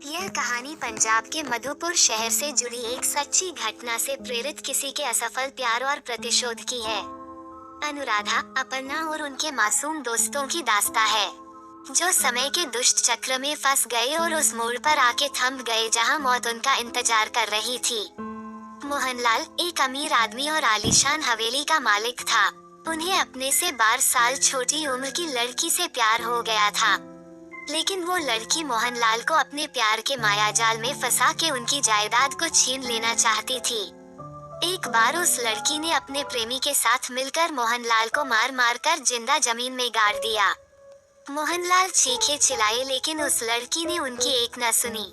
यह कहानी पंजाब के मधुपुर शहर से जुड़ी एक सच्ची घटना से प्रेरित किसी के असफल प्यार और प्रतिशोध की है। अनुराधा, अपर्णा और उनके मासूम दोस्तों की दास्तां है, जो समय के दुष्ट चक्र में फंस गए और उस मोड़ पर आके थम गए जहां मौत उनका इंतजार कर रही थी। मोहनलाल एक अमीर आदमी और आलीशान हवेली का मालिक था। उन्हें अपने से 12 साल छोटी उम्र की लड़की से प्यार हो गया था, लेकिन वो लड़की मोहनलाल को अपने प्यार के मायाजाल में फंसा के उनकी जायदाद को छीन लेना चाहती थी। एक बार उस लड़की ने अपने प्रेमी के साथ मिलकर मोहनलाल को मार मार कर जिंदा जमीन में गाड़ दिया। मोहनलाल चीखे चिल्लाए, लेकिन उस लड़की ने उनकी एक न सुनी।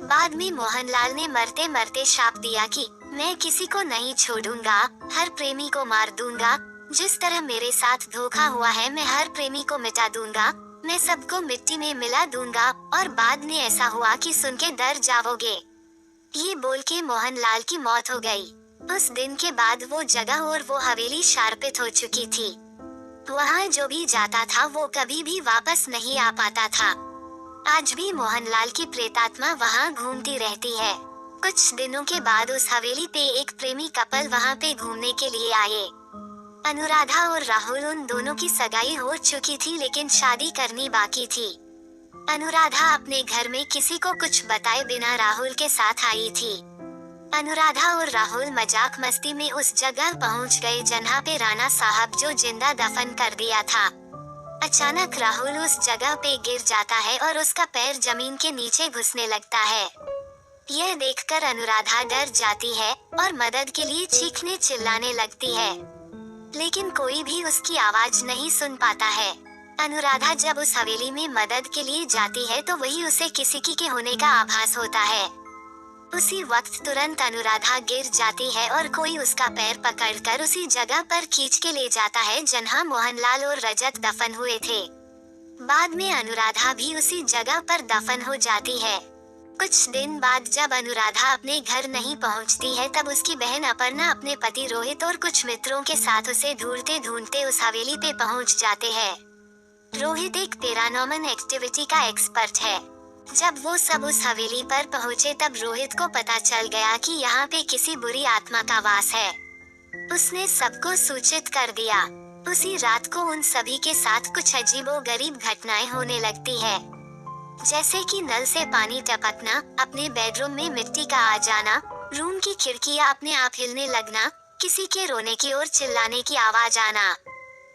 बाद में मोहनलाल ने मरते मरते शाप दिया कि मैं किसी को नहीं छोड़ूंगा, हर प्रेमी को मार दूंगा। जिस तरह मेरे साथ धोखा हुआ है, मैं हर प्रेमी को मिटा दूंगा, मैं सबको मिट्टी में मिला दूंगा और बाद में ऐसा हुआ कि सुन के डर जाओगे। ये बोल के मोहनलाल की मौत हो गई। उस दिन के बाद वो जगह और वो हवेली शार्पित हो चुकी थी। वहाँ जो भी जाता था वो कभी भी वापस नहीं आ पाता था। आज भी मोहनलाल की प्रेतात्मा वहाँ घूमती रहती है। कुछ दिनों के बाद उस हवेली पे एक प्रेमी कपल वहाँ पे घूमने के लिए आए। अनुराधा और राहुल, उन दोनों की सगाई हो चुकी थी, लेकिन शादी करनी बाकी थी। अनुराधा अपने घर में किसी को कुछ बताए बिना राहुल के साथ आई थी। अनुराधा और राहुल मजाक मस्ती में उस जगह पहुंच गए जहाँ पे राणा साहब जो जिंदा दफन कर दिया था। अचानक राहुल उस जगह पे गिर जाता है और उसका पैर जमीन के नीचे घुसने लगता है। यह देखकर अनुराधा डर जाती है और मदद के लिए चीखने चिल्लाने लगती है, लेकिन कोई भी उसकी आवाज नहीं सुन पाता है। अनुराधा जब उस हवेली में मदद के लिए जाती है तो वही उसे किसी के होने का आभास होता है। उसी वक्त तुरंत अनुराधा गिर जाती है और कोई उसका पैर पकड़कर उसी जगह पर खींच के ले जाता है जहाँ मोहनलाल और रजत दफन हुए थे। बाद में अनुराधा भी उसी जगह पर दफन हो जाती है। कुछ दिन बाद जब अनुराधा अपने घर नहीं पहुंचती है, तब उसकी बहन अपर्णा अपने पति रोहित और कुछ मित्रों के साथ उसे ढूंढते ढूंढते उस हवेली पे पहुंच जाते हैं। रोहित एक पैरानॉर्मल एक्टिविटी का एक्सपर्ट है। जब वो सब उस हवेली पर पहुंचे तब रोहित को पता चल गया कि यहाँ पे किसी बुरी आत्मा का वास है। उसने सबको सूचित कर दिया। उसी रात को उन सभी के साथ कुछ अजीबोगरीब घटनाएं होने लगती है, जैसे कि नल से पानी टपकना, अपने बेडरूम में मिट्टी का आ जाना, रूम की खिड़कियां अपने आप हिलने लगना, किसी के रोने की और चिल्लाने की आवाज आना।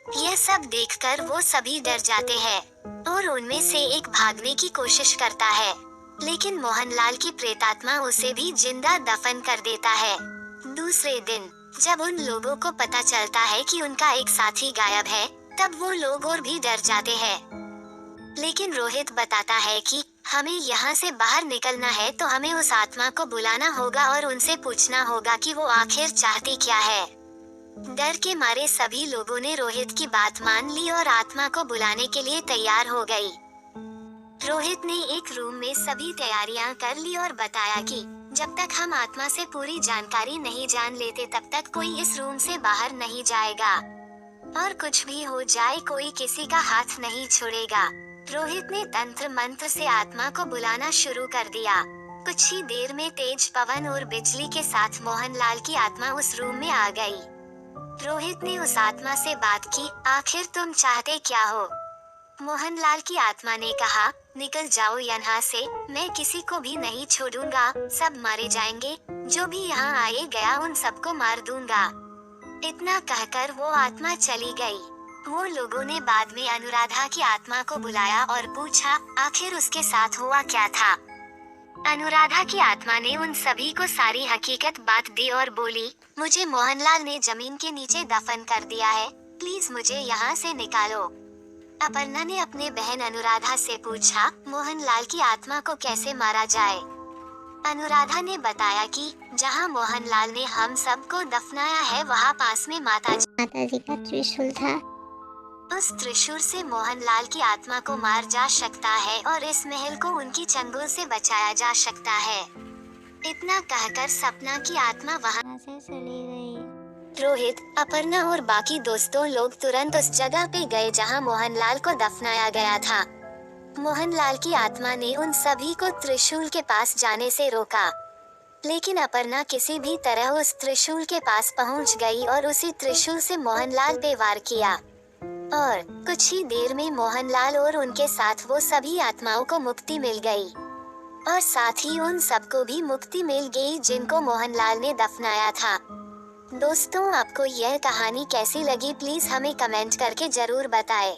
यह सब देखकर वो सभी डर जाते हैं और उनमें से एक भागने की कोशिश करता है, लेकिन मोहनलाल की प्रेतात्मा उसे भी जिंदा दफन कर देता है। दूसरे दिन जब उन लोगों को पता चलता है कि उनका एक साथी गायब है, तब वो लोग और भी डर जाते हैं। लेकिन रोहित बताता है कि हमें यहाँ से बाहर निकलना है तो हमें उस आत्मा को बुलाना होगा और उनसे पूछना होगा कि वो आखिर चाहती क्या है। डर के मारे सभी लोगों ने रोहित की बात मान ली और आत्मा को बुलाने के लिए तैयार हो गई। रोहित ने एक रूम में सभी तैयारियां कर ली और बताया कि जब तक हम आत्मा से पूरी जानकारी नहीं जान लेते तब तक कोई इस रूम से बाहर नहीं जाएगा, और कुछ भी हो जाए कोई किसी का हाथ नहीं छोड़ेगा। रोहित ने तंत्र मंत्र से आत्मा को बुलाना शुरू कर दिया। कुछ ही देर में तेज पवन और बिजली के साथ मोहनलाल की आत्मा उस रूम में आ गई। रोहित ने उस आत्मा से बात की, आखिर तुम चाहते क्या हो? मोहनलाल की आत्मा ने कहा, निकल जाओ यहाँ से, मैं किसी को भी नहीं छोड़ूंगा, सब मारे जाएंगे, जो भी यहाँ आए गया उन सबको मार दूंगा। इतना कहकर वो आत्मा चली गई। वो लोगों ने बाद में अनुराधा की आत्मा को बुलाया और पूछा आखिर उसके साथ हुआ क्या था। अनुराधा की आत्मा ने उन सभी को सारी हकीकत बात दी और बोली, मुझे मोहनलाल ने जमीन के नीचे दफन कर दिया है, प्लीज मुझे यहाँ से निकालो। अपर्णा ने अपने बहन अनुराधा से पूछा, मोहनलाल की आत्मा को कैसे मारा जाए? अनुराधा ने बताया कि जहाँ मोहनलाल ने हम सबको दफनाया है वहाँ पास में माता जी का त्रिशूल था। उस त्रिशूल से मोहनलाल की आत्मा को मार जा सकता है और इस महल को उनकी चंगुल से बचाया जा सकता है। इतना कहकर सपना की आत्मा वहाँ से चली गई। रोहित, अपर्णा और बाकी दोस्तों लोग तुरंत उस जगह पे गए जहाँ मोहनलाल को दफनाया गया था। मोहनलाल की आत्मा ने उन सभी को त्रिशूल के पास जाने से रोका, लेकिन अपर्णा किसी भी तरह उस त्रिशूल के पास पहुंच गई और उसी त्रिशूल से मोहनलाल पे वार किया। और कुछ ही देर में मोहनलाल और उनके साथ वो सभी आत्माओं को मुक्ति मिल गई, और साथ ही उन सबको भी मुक्ति मिल गई जिनको मोहनलाल ने दफनाया था। दोस्तों, आपको यह कहानी कैसी लगी प्लीज हमें कमेंट करके जरूर बताएं।